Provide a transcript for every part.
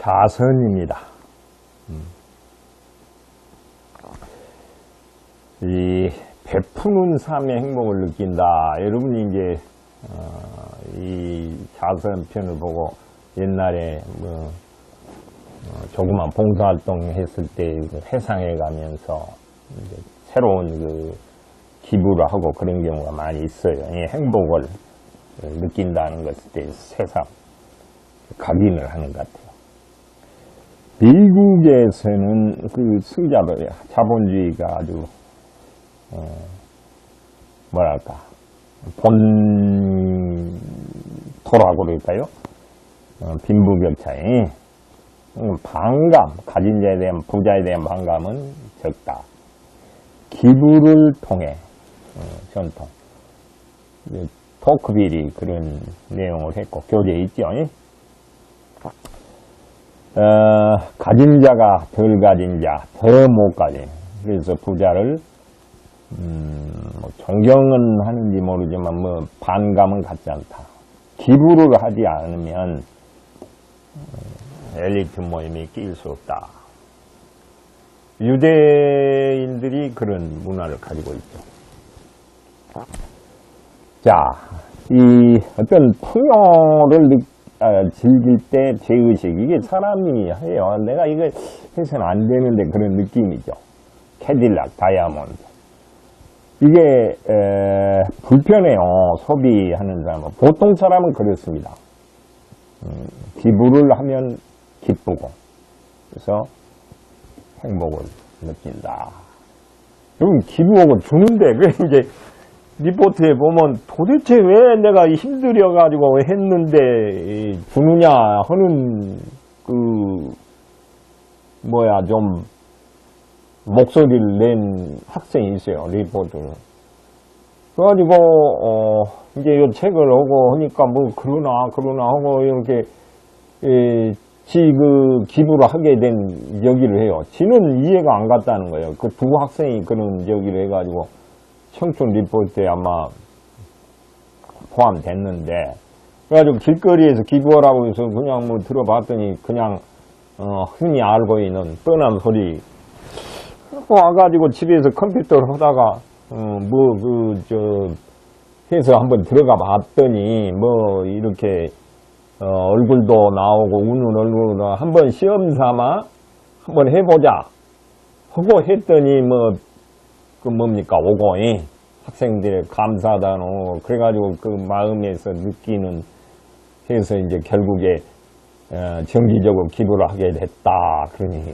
자선입니다. 이 베푸는 삶의 행복을 느낀다. 여러분이 이제 이 자선편을 보고 옛날에 조그만 봉사활동 했을 때 회상해 가면서 이제 새로운 기부를 하고 그런 경우가 많이 있어요. 이 행복을 느낀다는 것에 대해서 새삼 각인을 하는 것 같아요. 미국에서는 그 승자들, 자본주의가 아주, 뭐랄까, 본토라고 그럴까요? 빈부격차에 반감, 가진 자에 대한, 부자에 대한 반감은 적다. 기부를 통해, 전통. 토크빌이 그런 내용을 했고, 교재에 있죠. 가진 자가 덜 가진 자, 더 못 가진. 그래서 부자를, 존경은 하는지 모르지만, 반감은 갖지 않다. 기부를 하지 않으면, 엘리트 모임에 끼일 수 없다. 유대인들이 그런 문화를 가지고 있죠. 자, 이 어떤 풍요를 즐길 때 죄의식, 이게 사람이 해요. 내가 이거 해서는 안 되는데 그런 느낌이죠. 캐딜락, 다이아몬드. 이게 불편해요. 소비하는 사람은. 보통 사람은 그렇습니다. 기부를 하면 기쁘고 그래서 행복을 느낀다. 여러분 기부하고 주는데 왜 이제 리포트에 보면 도대체 왜 내가 힘들어가지고 했는데 주느냐 하는 좀 목소리를 낸 학생이 있어요. 리포트를. 그래가지고 이제 이 책을 오고 하니까 그러나 하고 이렇게 기부를 하게 된 여기를 해요. 지는 이해가 안 갔다는 거예요. 그 두 학생이 그런 여기를 해가지고 청춘 리포트에 아마 포함됐는데, 그래가지고 길거리에서 기부하라고 해서 그냥 들어봤더니 그냥 흔히 알고 있는 뻔한 소리. 그래서 와가지고 집에서 컴퓨터를 하다가 해서 한번 들어가 봤더니 이렇게 얼굴도 나오고 우는 얼굴도 한번 시험 삼아 한번 해보자 하고 했더니 뭡니까 학생들의 감사단 그래가지고 그 마음에서 느끼는 해서 이제 결국에 정기적으로 기부를 하게 됐다. 그러니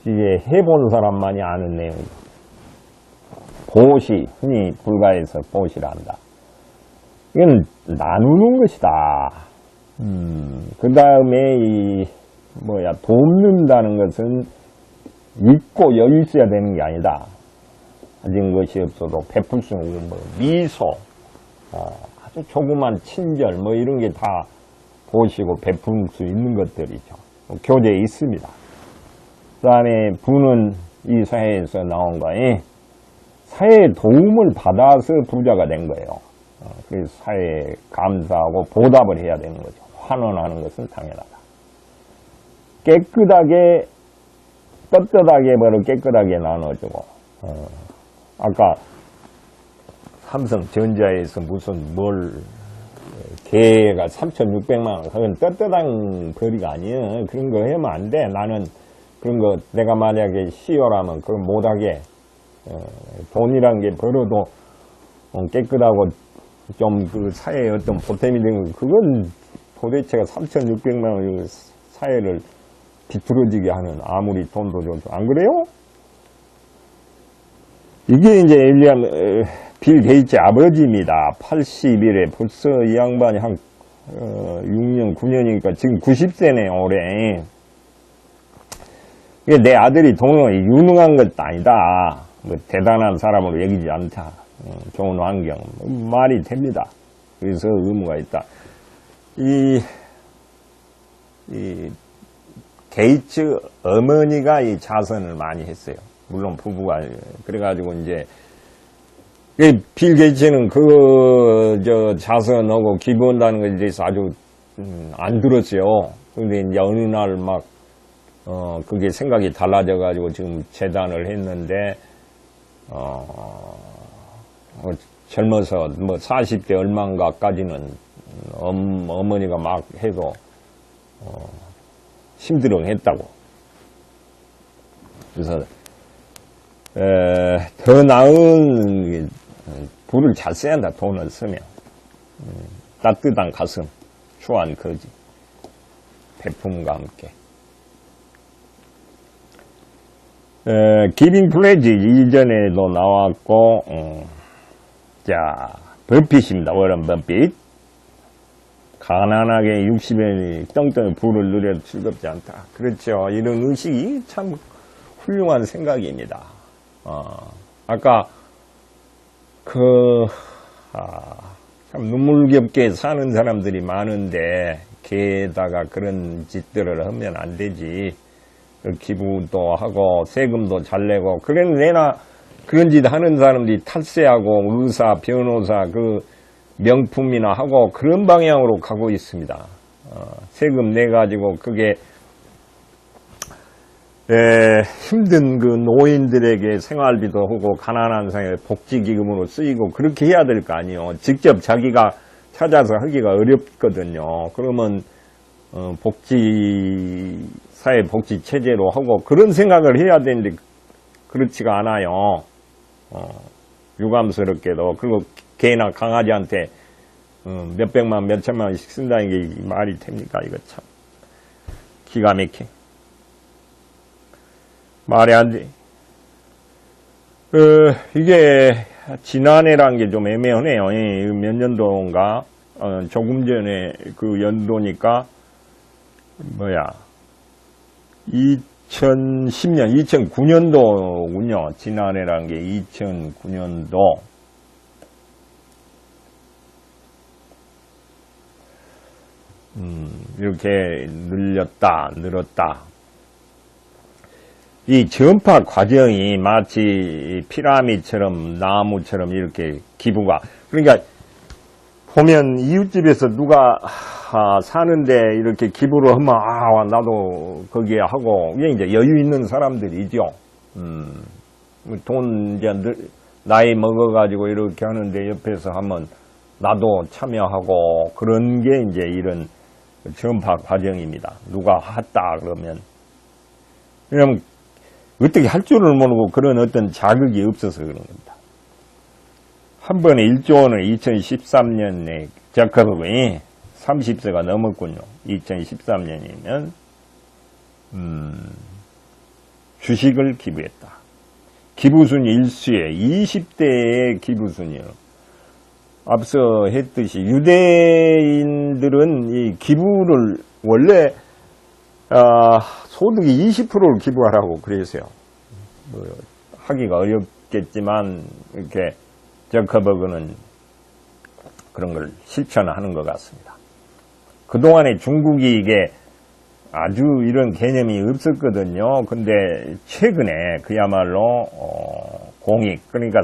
이게 해본 사람만이 아는 내용이죠. 보시, 흔히 불가에서 보시라 한다. 이건 나누는 것이다. 그 다음에 돕는다는 것은 있고 여유 있어야 되는 게 아니다. 가진 것이 없어도 베풀 수 있는 미소, 아주 조그만 친절, 이런 게 다 보시고 베풀 수 있는 것들이죠. 교재에 있습니다. 그 다음에 부는 이 사회에서 나온 거에 사회의 도움을 받아서 부자가 된 거예요. 그래서 사회에 감사하고 보답을 해야 되는 거죠. 환원하는 것은 당연하다. 깨끗하게, 떳떳하게 깨끗하게 나눠주고, 아까 삼성전자에서 개가 3,600만 원, 그건 떳떳한 벌이가 아니에요. 그런 거 하면 안 돼. 나는 그런 거, 내가 만약에 CEO라면 그걸 못하게, 돈이란 게 벌어도 깨끗하고 좀 사회에 어떤 보탬이 되는 거, 그건 도대체가 3,600만 원 사회를 비뚤어지게 하는 아무리 돈도 줘도 안 그래요? 이게 이제 빌 게이츠 아버지입니다. 81에 벌써 이 양반이 한 6년, 9년이니까 지금 90세네요, 올해. 이게 내 아들이 동영이 유능한 것도 아니다. 대단한 사람으로 여기지 않다. 좋은 환경. 말이 됩니다. 그래서 의무가 있다. 이 게이츠 어머니가 이 자선을 많이 했어요. 물론 부부가. 그래가지고 이제, 빌 게이츠는 자선하고 기부한다는 것에 대해서 아주 안 들었어요. 근데 이제 어느 날 막, 그게 생각이 달라져가지고 지금 재단을 했는데, 젊어서 뭐 40대 얼마인가까지는 어머니가 막 해도, 힘들어 했다고. 그래서, 더 나은 불을 잘 써야 한다, 돈을 쓰면. 따뜻한 가슴, 추한 거지. 배품과 함께. 기빙 플레지 이전에도 나왔고, 자, 버핏입니다. 워런 버핏. 가난하게 60에 떵떵이 부를 누려도 즐겁지 않다. 그렇죠. 이런 의식이 참 훌륭한 생각입니다. 아까, 참 눈물겹게 사는 사람들이 많은데, 게다가 그런 짓들을 하면 안 되지. 기부도 하고, 세금도 잘 내고, 내나 그런 짓 하는 사람들이 탈세하고, 의사, 변호사, 명품이나 하고, 그런 방향으로 가고 있습니다. 세금 내가지고, 그게, 힘든 노인들에게 생활비도 하고, 가난한 사람에게 복지기금으로 쓰이고, 그렇게 해야 될 거 아니에요. 직접 자기가 찾아서 하기가 어렵거든요. 그러면, 사회복지체제로 하고, 그런 생각을 해야 되는데, 그렇지가 않아요. 유감스럽게도. 그리고 개나 강아지한테, 몇백만, 몇천만 원씩 쓴다는 게 말이 됩니까? 이거 참. 기가 막혀. 말이 안 돼. 이게, 지난해란 게 좀 애매하네요. 몇 년도인가? 조금 전에 그 연도니까, 2010년, 2009년도군요. 지난해란 게 2009년도. 이렇게 늘었다. 이 전파 과정이 마치 피라미드처럼 나무처럼 이렇게 기부가, 그러니까 보면 이웃집에서 누가 사는데 이렇게 기부를 하면 나도 거기에 하고, 이제 여유 있는 사람들이죠. 돈 이제 나이 먹어가지고 이렇게 하는데 옆에서 하면 나도 참여하고, 그런 게 이제 이런 전파 과정입니다. 누가 했다 그러면. 왜냐면 어떻게 할 줄을 모르고 그런 어떤 자극이 없어서 그런 겁니다. 한 번에 1조 원을 2013년에 자카버그이 30세가 넘었군요. 2013년이면 주식을 기부했다. 기부순위 1수에 20대의 기부순위요. 앞서 했듯이 유대인들은 이 기부를 원래 소득이 20%를 기부하라고 그랬어요. 하기가 어렵겠지만 이렇게 저커버그는 그런 걸 실천하는 것 같습니다. 그동안에 중국이 이게 아주 이런 개념이 없었거든요. 근데 최근에 그야말로 공익, 그러니까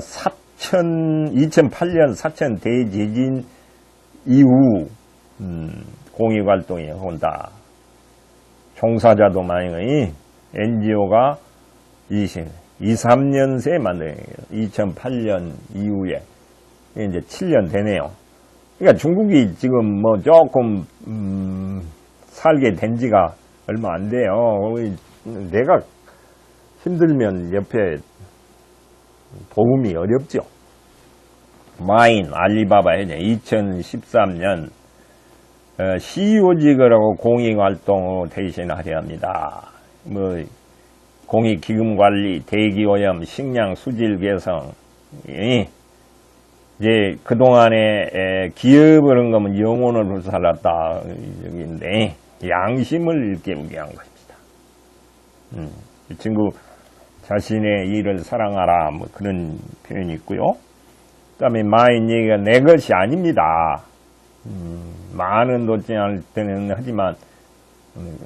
2008년 사천 대지진 이후 공익활동이 온다. 종사자도 많이 NGO가 3년 새 만든 2008년 이후에 이제 7년 되네요. 그러니까 중국이 지금 뭐 조금 살게 된 지가 얼마 안 돼요. 내가 힘들면 옆에 도움이 어렵죠. 마인, 알리바바 해제 2013년 CEO직을 하고 공익활동으로 대신하려 합니다. 공익기금관리, 대기오염, 식량 수질 개선. 이제 그동안에 기업을 한 거면 영혼을 살았다. 여기인데, 양심을 일깨우게 한 것입니다. 이 친구 자신의 일을 사랑하라. 그런 표현이 있고요. 그 다음에 마인 얘기가 내 것이 아닙니다. 많은 돈이 할 때는 하지만,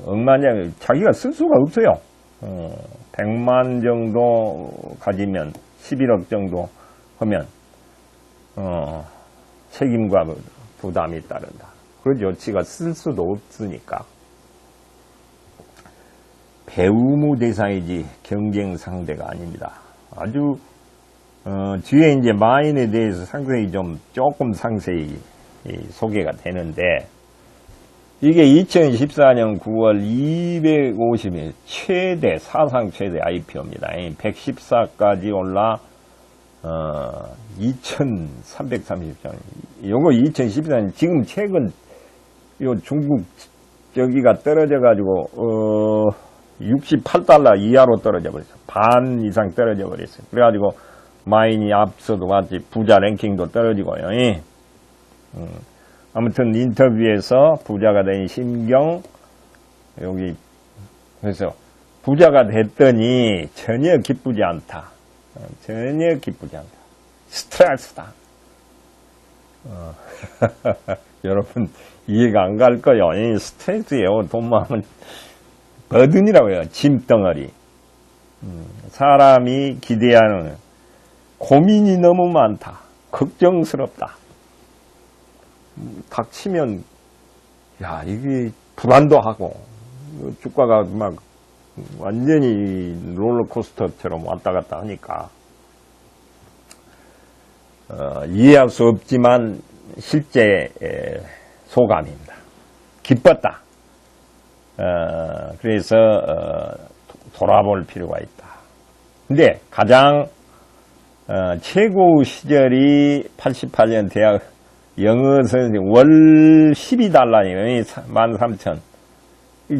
억만장, 자기가 쓸 수가 없어요. 100만 정도 가지면 11억 정도 하면 책임과 부담이 따른다. 그러죠. 지가 쓸 수도 없으니까. 배우무 대상이지 경쟁 상대가 아닙니다. 아주 뒤에 이제 마인에 대해서 상당히 조금 상세히 소개가 되는데, 이게 2014년 9월 250일 최대, 사상 최대 IPO입니다. 114까지 올라 2,330장. 요거 2014년, 지금 최근 요 중국 저기가 떨어져가지고 68달러 이하로 떨어져 버렸어. 반 이상 떨어져 버렸어요. 그래가지고 마인이 앞서도 봤지, 부자 랭킹도 떨어지고요. 아무튼 인터뷰에서 부자가 된 심경, 여기 그래서 부자가 됐더니 전혀 기쁘지 않다. 전혀 기쁘지 않다. 스트레스다. 여러분 이해가 안 갈 거예요. 스트레스예요. 돈만 하면 버든이라고 해요. 짐덩어리. 사람이 기대하는 고민이 너무 많다. 걱정스럽다. 닥치면 야, 이게 불안도 하고 주가가 막 완전히 롤러코스터처럼 왔다 갔다 하니까 이해할 수 없지만 실제 소감입니다. 기뻤다. 그래서 돌아볼 필요가 있다. 근데 가장 최고 시절이 88년 대학 영어 선생님 월 12달러니까 13,000.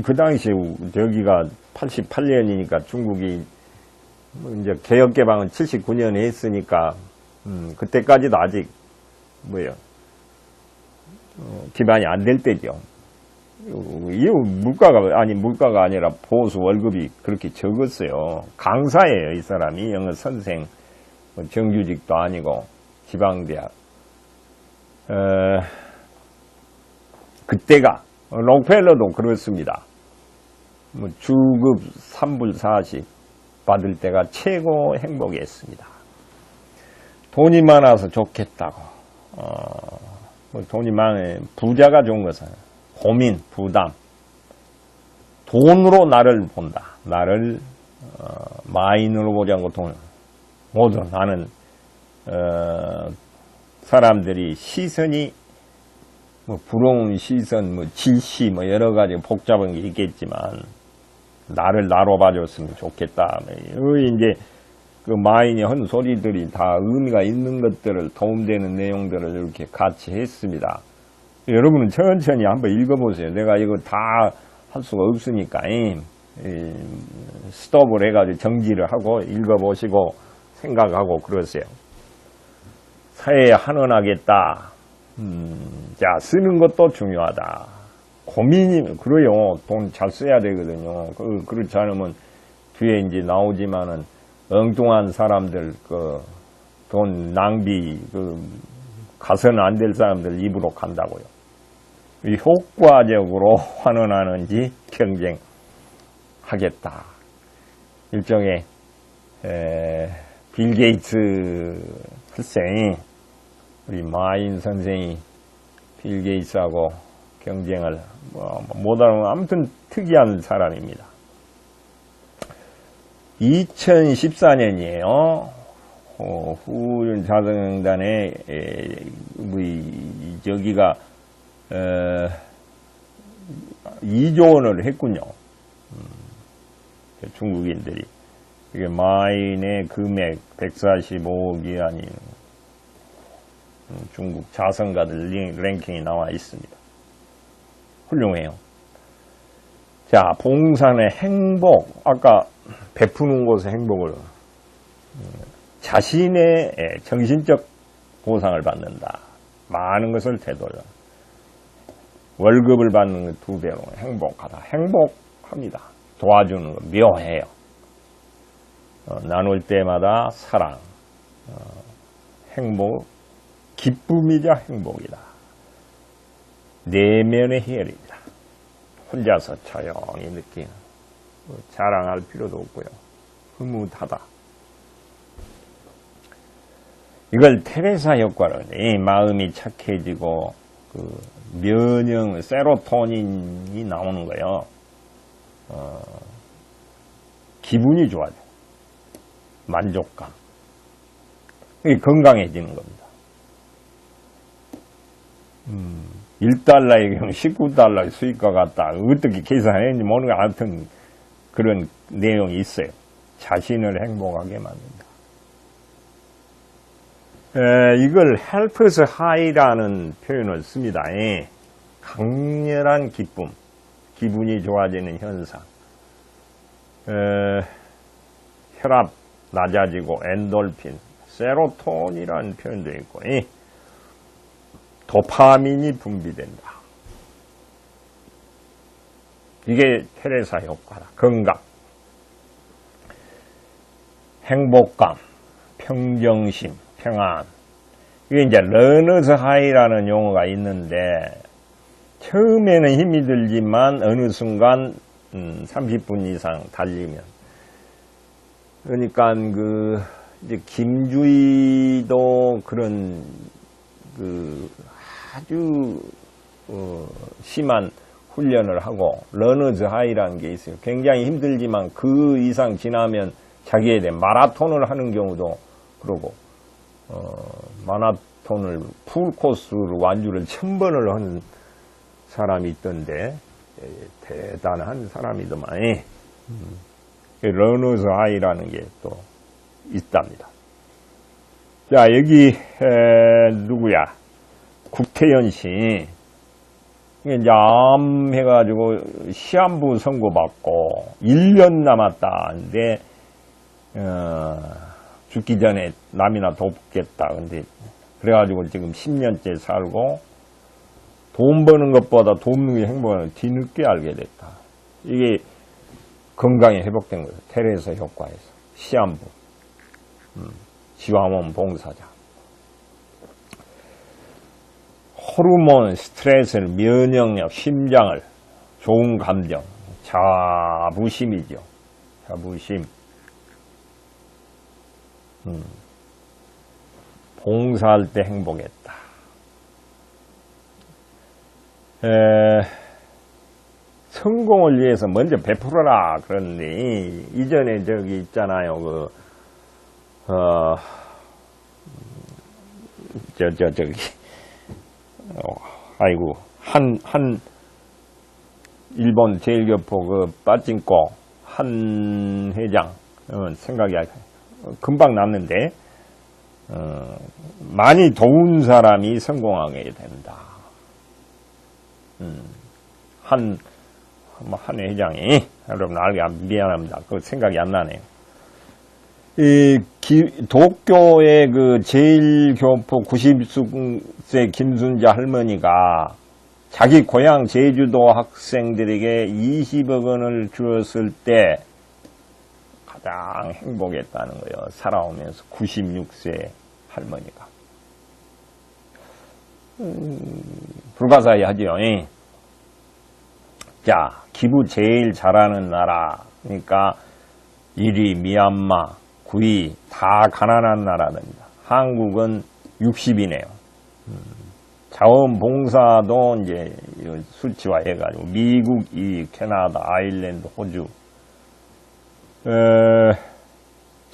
그 당시 저기가 88년이니까 중국이 이제 개혁 개방은 79년에 했으니까 그때까지도 아직 기반이 안 될 때죠. 이 물가가 아니라 보수 월급이 그렇게 적었어요. 강사예요, 이 사람이. 영어 선생, 정규직도 아니고 지방대학. 그때가 록펠러도 그렇습니다. 주급 3불 40 받을 때가 최고 행복이었습니다. 돈이 많아서 좋겠다고. 돈이 많아 부자가 좋은 것은 고민, 부담. 돈으로 나를 본다. 나를 마인으로 보지 않고 돈을. 모두 나는 사람들이 시선이 부러운 시선, 질시, 여러 가지 복잡한 게 있겠지만 나를 나로 봐줬으면 좋겠다. 이제 그 마인이 한 소리들이 다 의미가 있는 것들을, 도움되는 내용들을 이렇게 같이 했습니다. 여러분은 천천히 한번 읽어보세요. 내가 이거 다 할 수가 없으니까 스톱을 해가지고 정지를 하고 읽어보시고 생각하고 그러세요. 사회에 환원하겠다. 자, 쓰는 것도 중요하다. 고민이, 그래요. 돈 잘 써야 되거든요. 그렇지 않으면 뒤에 이제 나오지만은 엉뚱한 사람들, 돈 낭비, 가서는 안 될 사람들 입으로 간다고요. 효과적으로 환원하는지 경쟁하겠다. 일종의, 빌 게이츠 학생이, 우리 마인 선생이 빌 게이츠하고 경쟁을 못하는, 아무튼 특이한 사람입니다. 2014년이에요. 후륜 자선단에 저기가 2조 원을 했군요. 중국인들이. 이게 마인의 금액 145억이 아닌 중국 자선가들 랭킹이 나와 있습니다. 훌륭해요. 자, 봉산의 행복. 아까 베푸는 곳의 행복을 자신의 정신적 보상을 받는다. 많은 것을 되돌려. 월급을 받는 것 2배로 행복하다. 행복합니다. 도와주는 거 묘해요. 나눌 때마다 사랑, 행복, 기쁨이자 행복이다. 내면의 희열이다. 혼자서 조용히 느끼는, 자랑할 필요도 없고요. 흐뭇하다. 이걸 테레사 효과를, 마음이 착해지고 면역, 세로토닌이 나오는 거예요. 기분이 좋아져. 만족감. 이게 건강해지는 겁니다. 1달러에 19달러 수익과 같다. 어떻게 계산했는지 모르는 아무튼 그런 내용이 있어요. 자신을 행복하게 만든다. 이걸 help us high라는 표현을 씁니다. 강렬한 기쁨, 기분이 좋아지는 현상. 혈압 낮아지고 엔돌핀, 세로토닌이라는 표현도 있고 도파민이 분비된다. 이게 테레사 효과다. 건강, 행복감, 평정심, 평안. 이게 이제 러너스 하이라는 용어가 있는데 처음에는 힘이 들지만 어느 순간 30분 이상 달리면 그러니까 이제 김주희도 그런 아주 심한 훈련을 하고 러너즈 하이라는 게 있어요. 굉장히 힘들지만 그 이상 지나면 자기에 대해 마라톤을 하는 경우도 그러고 마라톤을 풀코스로 완주를 1000번을 한 사람이 있던데 대단한 사람이더만 러너즈 하이라는 게 또 있답니다. 자, 여기 누구야? 국태현 씨. 이제 암 해가지고 시한부 선고받고 1년 남았다는데 죽기 전에 남이나 돕겠다. 근데 그래가지고 지금 10년째 살고 돈 버는 것보다 돕는 게 행복한 뒤늦게 알게 됐다. 이게 건강이 회복된 거예요. 테레사 효과에서. 시한부. 지화몬 봉사자. 호르몬, 스트레스를, 면역력, 심장을, 좋은 감정, 자부심이죠. 자부심. 봉사할 때 행복했다. 성공을 위해서 먼저 베풀어라. 그런데 이전에 저기 있잖아요. 저기 아이고 일본 제일교포 빠찡코 한 회장 생각이 금방 났는데 많이 도운 사람이 성공하게 된다. 한 회장이 여러분 알게 미안합니다. 그 생각이 안 나네요. 도쿄의 제일교포 90세 김순자 할머니가 자기 고향 제주도 학생들에게 20억 원을 주었을 때 가장 행복했다는 거예요. 살아오면서 96세 할머니가. 불가사의하죠. 자, 기부 제일 잘하는 나라. 그러니까 1위 미얀마, 9위 다 가난한 나라입니다. 한국은 60이네요. 자원봉사도 이제 수치화해가지고 미국, 캐나다, 아일랜드, 호주.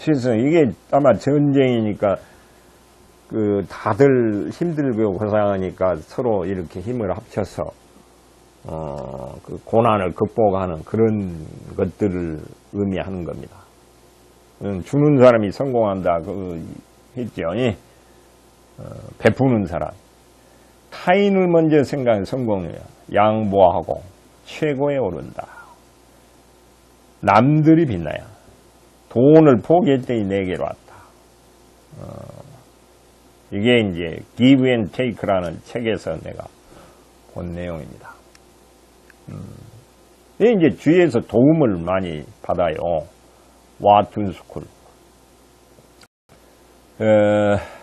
그래서 이게 아마 전쟁이니까 다들 힘들고 고생하니까 서로 이렇게 힘을 합쳐서 고난을 극복하는 그런 것들을 의미하는 겁니다. 주는 사람이 성공한다 했죠. 베푸는 사람. 타인을 먼저 생각하는 성공이에요. 양보하고 최고에 오른다. 남들이 빛나야. 돈을 포기했더니 내게로 왔다. 이게 이제 Give and Take라는 책에서 내가 본 내용입니다. 이제 주위에서 도움을 많이 받아요. 와툰스쿨.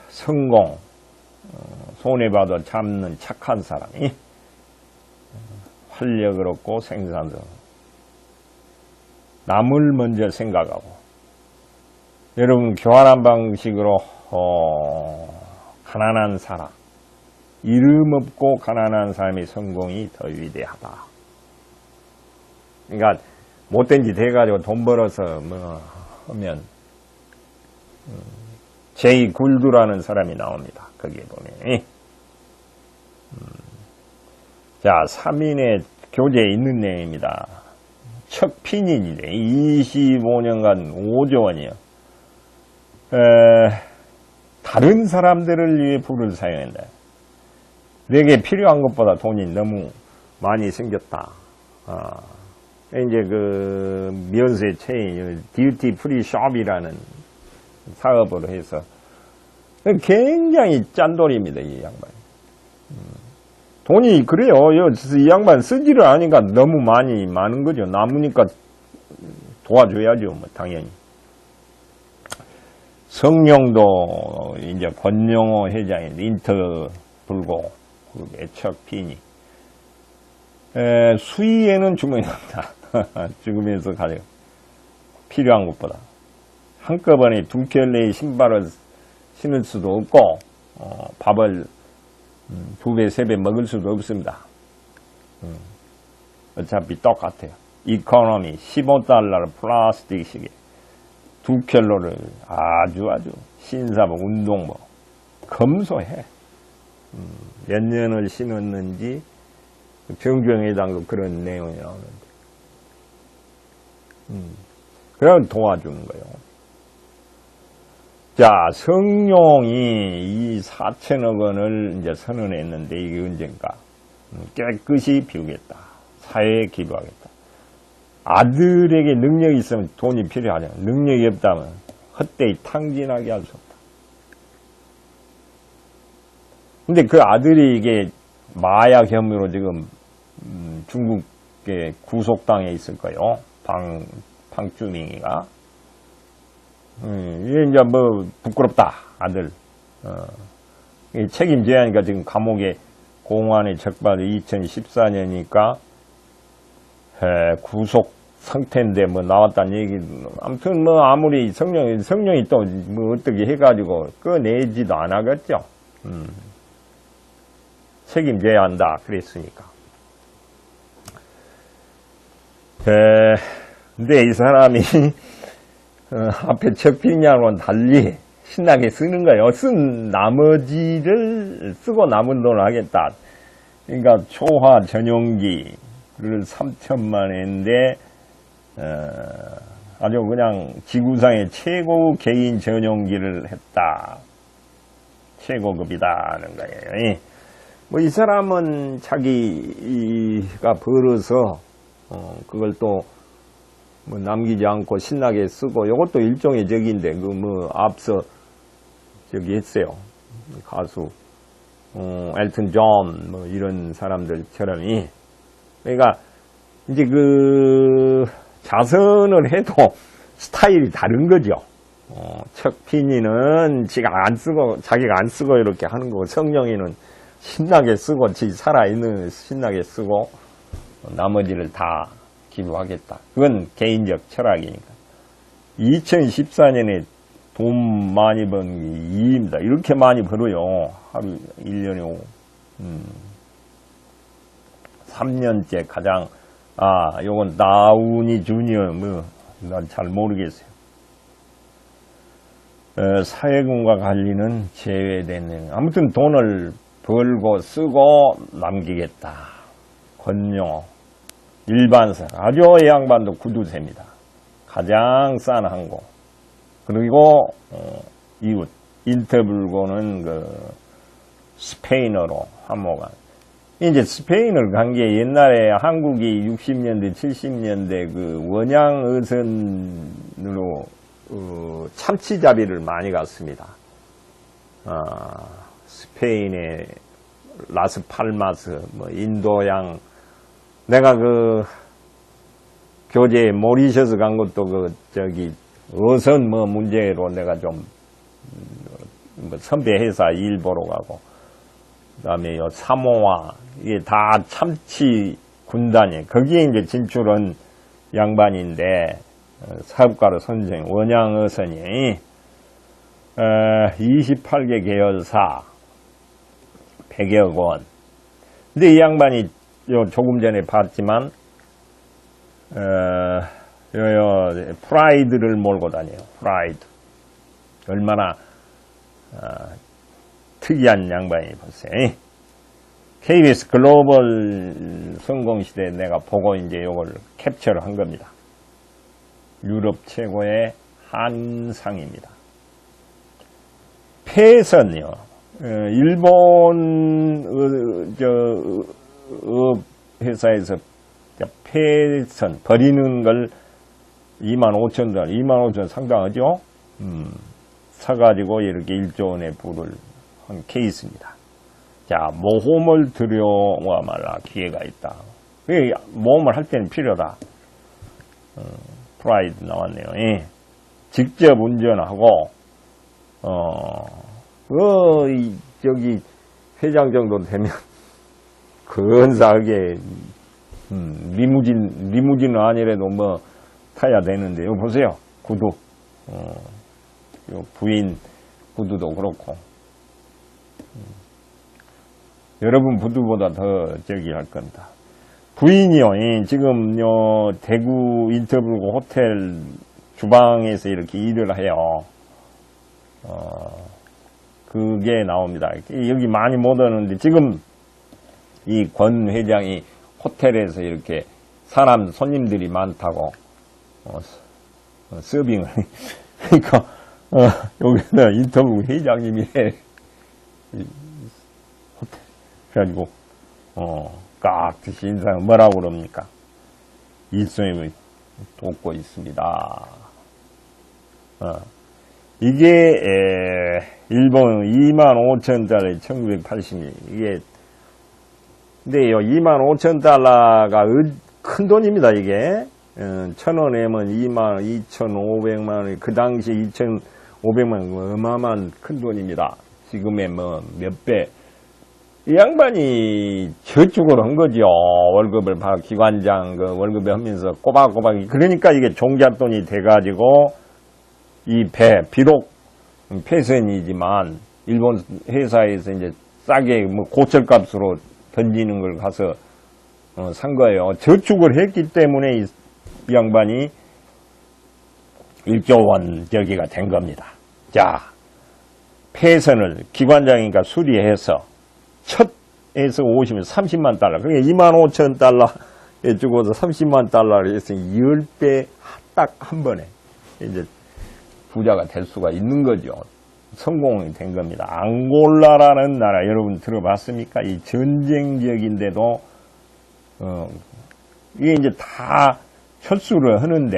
성공. 손해봐도 참는 착한 사람이 활력을 얻고 생산성. 남을 먼저 생각하고. 여러분 교환한 방식으로 가난한 사람. 이름 없고 가난한 사람의 성공이 더 위대하다. 그러니까 못된 짓 해가지고 돈 벌어서 뭐 하면 제이 굴두라는 사람이 나옵니다. 거기에 보면. 자, 3인의 교재에 있는 내용입니다. 척핀인이래. 25년간 5조 원이요. 다른 사람들을 위해 부를 사용한다. 내게 필요한 것보다 돈이 너무 많이 생겼다. 이제 그 면세 체인, 듀티 프리 숍이라는 사업으로 해서 굉장히 짠돌입니다, 이 양반. 돈이 그래요. 이 양반 쓰지를 않으니까 너무 많은 거죠. 남으니까 도와줘야죠, 뭐 당연히. 성령도 이제 권영호 회장이 인터 불고 애척피니 수위에는 주문한다. 죽으면서 가져 필요한 것보다 한꺼번에 두 켤레의 신발을 신을 수도 없고 밥을 2배, 3배 먹을 수도 없습니다. 어차피 똑같아요. 이코노미 15달러 플라스틱 시계 2켤레를 아주 신사복, 운동복 검소해. 몇 년을 신었는지 병정회장도 그런 내용이 나오는데 그럼 도와주는 거예요. 자, 성룡이 이 4천억 원을 이제 선언했는데 이게 언젠가 깨끗이 비우겠다. 사회에 기부하겠다. 아들에게 능력이 있으면 돈이 필요하잖아. 능력이 없다면 헛되이 탕진하게 할 수 없다. 근데 그 아들이 이게 마약 혐의로 지금 중국에 구속당해 있을 거예요. 방쭈밍이가. 이게 이제 뭐 부끄럽다 아들. 책임져야 하니까 지금 감옥에 공안에 적발이 2014년이니까 구속 상태인데 뭐 나왔다는 얘기. 아무튼 뭐 아무리 성령이 또 뭐 어떻게 해가지고 꺼내지도 안 하겠죠. 책임져야 한다 그랬으니까. 근데 이 사람이 앞에 척핀냐고는 달리 신나게 쓰는 거예요. 쓴 나머지를 쓰고 남은 돈을 하겠다. 그러니까 초화 전용기를 3천만 원인데 아주 그냥 지구상의 최고 개인 전용기를 했다. 최고급이다는 거예요. 뭐 이 사람은 자기가 벌어서 그걸 또 뭐 남기지 않고 신나게 쓰고 이것도 일종의 적인데 그 뭐 앞서 저기 했어요. 가수 엘튼 존 뭐 이런 사람들처럼이 그러니까 이제 그 자선을 해도 스타일이 다른 거죠. 척핀이는 자기가 안 쓰고 이렇게 하는 거고 성령이는 신나게 쓰고 지 살아있는 신나게 쓰고 나머지를 다 기부하겠다. 그건 개인적 철학이니까. 2014년에 돈 많이 번 게 2입니다. 이렇게 많이 벌어요. 하루 1년에 3년째 가장 요건 나우니 주니어 난 잘 모르겠어요. 사회금과 관리는 제외되는 아무튼 돈을 벌고 쓰고 남기겠다. 권영호 일반사 아주 이 양반도 구두쇠입니다. 가장 싼 항공 그리고 이웃 인터불고는 그 스페인어로 한모간 이제 스페인을 간 게 옛날에 한국이 60년대 70년대 그 원양어선으로 참치잡이를 많이 갔습니다. 스페인의 라스팔마스, 뭐 인도양, 내가 그 교재에 모리셔스 간 것도 어선 뭐 문제로 내가 좀 뭐 선배 회사 일 보러 가고, 그다음에 요 사모아 이게 다 참치 군단이에요. 거기에 이제 진출한 양반인데 사업가로 선정 원양어선이 28개 계열사 100여 원. 근데 이 양반이 조금 전에 봤지만 프라이드를 몰고 다녀요. 프라이드. 얼마나 특이한 양반이 보세요. KBS 글로벌 성공시대 내가 보고 이제 요걸 캡처를 한 겁니다. 유럽 최고의 한상입니다. 폐선이요. 일본 회사에서 폐선 버리는 걸 25,000원, 25,000원 상당하죠? 사가지고 이렇게 1조 원의 부를 한 케이스입니다. 자, 모험을 들여와 말라 기회가 있다. 모험을 할 때는 필요하다. 프라이드 나왔네요. 예. 직접 운전하고, 저기, 회장 정도 되면, 근사하게, 리무진은 아니라도 뭐, 타야 되는데, 이거 보세요. 구두. 요 부인 구두도 그렇고. 여러분 구두보다 더 저기 할 겁니다. 부인이요, 지금 대구 인터뷰 호텔 주방에서 이렇게 일을 해요. 그게 나옵니다. 여기 많이 못 오는데 지금 이 권 회장이 호텔에서 이렇게 사람 손님들이 많다고 서빙을 그러니까 여기는 인터뷰 회장님이 호텔 그래가지고 깍듯이 인상 뭐라고 그럽니까? 일손님을 돕고 있습니다. 이게 일본 25,000달러 1980년 이게 근데요 25,000달러가 큰 돈입니다. 이게 1,000원에면 22,500만 원, 그 당시 2,500만 원 어마어마한 큰 돈입니다. 지금의 뭐 몇 배. 이 양반이 저축을 한 거죠. 월급을 기관장 월급을 하면서 꼬박꼬박. 그러니까 이게 종잣돈이 돼가지고 이 비록 폐선이지만 일본 회사에서 이제 싸게 뭐 고철값으로 던지는 걸 가서 산 거예요. 저축을 했기 때문에 이 양반이 1조 원 저기가 된 겁니다. 자, 폐선을 기관장이니까 수리해서 첫에서 오시면 30만 달러. 그러니까 25,000달러에 주고서 30만 달러를 해서 10배 딱 한 번에 이제 부자가 될 수가 있는 거죠. 성공이 된 겁니다. 앙골라라는 나라 여러분 들어봤습니까? 이 전쟁적인데도 이게 이제 다 철수를 하는데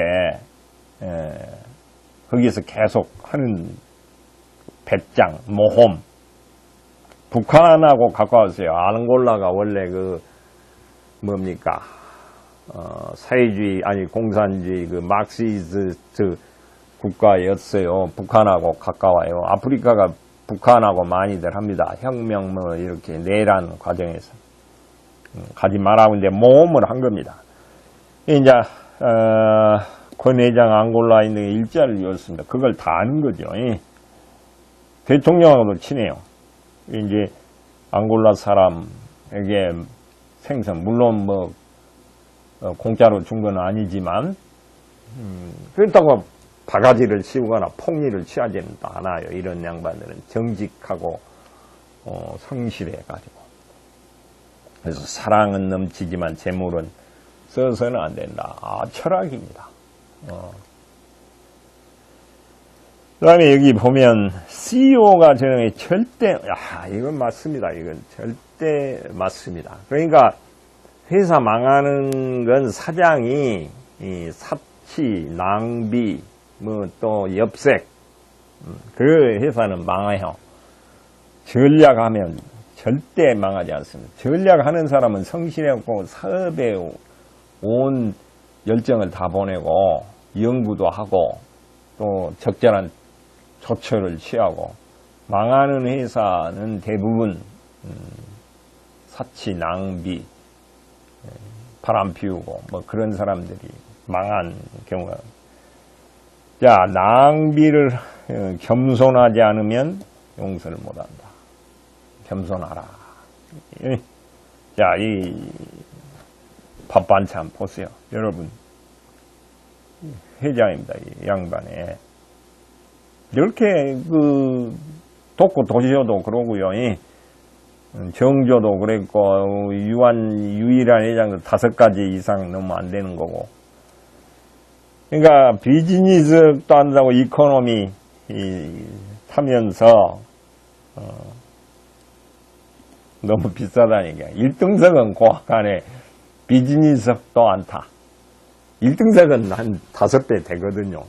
거기에서 계속 하는 배짱, 모험. 북한하고 가까웠어요. 앙골라가 원래 뭡니까? 사회주의, 아니, 공산주의, 막시스트 국가였어요. 북한하고 가까워요. 아프리카가 북한하고 많이들 합니다. 혁명 이렇게 내란 과정에서. 가지 말라고 이제 모험을 한 겁니다. 이제, 권 회장 앙골라에 있는 일자를 이었습니다. 그걸 다 아는 거죠. 대통령하고도 친해요. 이제 앙골라 사람에게 생선 물론 공짜로 준 건 아니지만 그렇다고 바가지를 씌우거나 폭리를 취하지는 않아요. 이런 양반들은 정직하고 성실해 가지고 그래서 사랑은 넘치지만 재물은 써서는 안 된다. 철학입니다. 그 다음에 여기 보면 CEO가 저는 절대 이건 맞습니다. 이건 절대 맞습니다. 그러니까 회사 망하는 건 사장이 사치, 낭비, 또 엽색 그 회사는 망해요. 전략하면 절대 망하지 않습니다. 전략하는 사람은 성실하고 사업에 온 열정을 다 보내고 연구도 하고 또 적절한 조처를 취하고 망하는 회사는 대부분 사치, 낭비, 바람 피우고 그런 사람들이 망한 경우가 자 낭비를 겸손하지 않으면 용서를 못한다. 겸손하라. 자, 이 밥 반찬 보세요. 여러분 회장입니다. 이 양반에. 이렇게 독고 도시조도 그러고요. 정조도 그랬고, 유일한 회장도 5가지 이상 넘으면 안 되는 거고. 그러니까 비즈니스도 한다고 이코노미 타면서, 너무 비싸다니까. 1등석은 고학간에 비즈니스석도 안 타. 1등석은 한 5배 되거든요.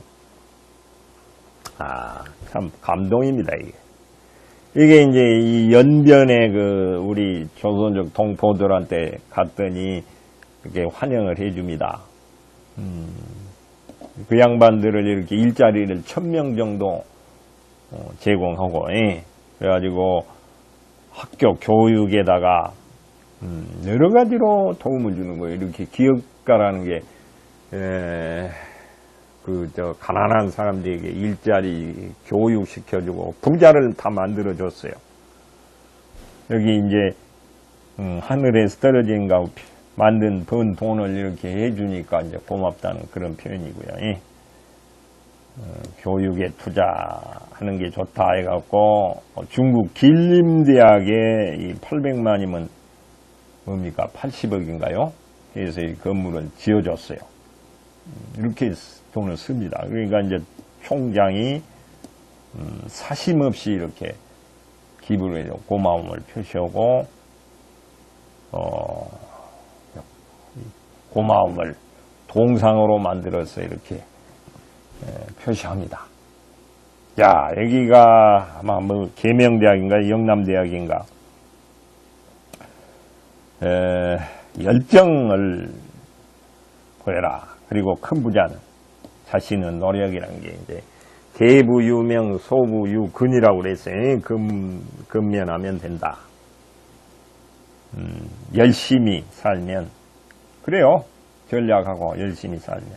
참 감동입니다, 이게. 이게 이제 이 연변에 우리 조선족 동포들한테 갔더니 이렇게 환영을 해줍니다. 그 양반들을 이렇게 일자리를 1000명 정도 제공하고, 그래가지고 학교 교육에다가 여러 가지로 도움을 주는 거예요. 이렇게 기업가라는 게 가난한 사람들에게 일자리 교육 시켜주고 부자를 다 만들어 줬어요. 여기 이제 하늘에서 떨어진 가 만든 번 돈을 이렇게 해주니까 이제 고맙다는 그런 표현이고요. 교육에 투자하는 게 좋다 해갖고 중국 길림대학에 이 800만이면 뭡니까 80억인가요? 그래서 이 건물을 지어줬어요. 이렇게 돈을 씁니다. 그러니까 이제 총장이 사심 없이 이렇게 기부를 해서 고마움을 표시하고 고마움을 동상으로 만들어서 이렇게 표시합니다. 야, 여기가 아마 계명대학인가 영남대학인가 열정을 보여라. 그리고 큰 부자는 자신의 노력이라는 게 이제 대부유명 소부유근이라고 그랬어요. 근면하면 된다. 열심히 살면 그래요. 전략하고 열심히 살면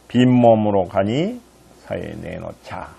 빈몸으로 가니 사회에 내놓자.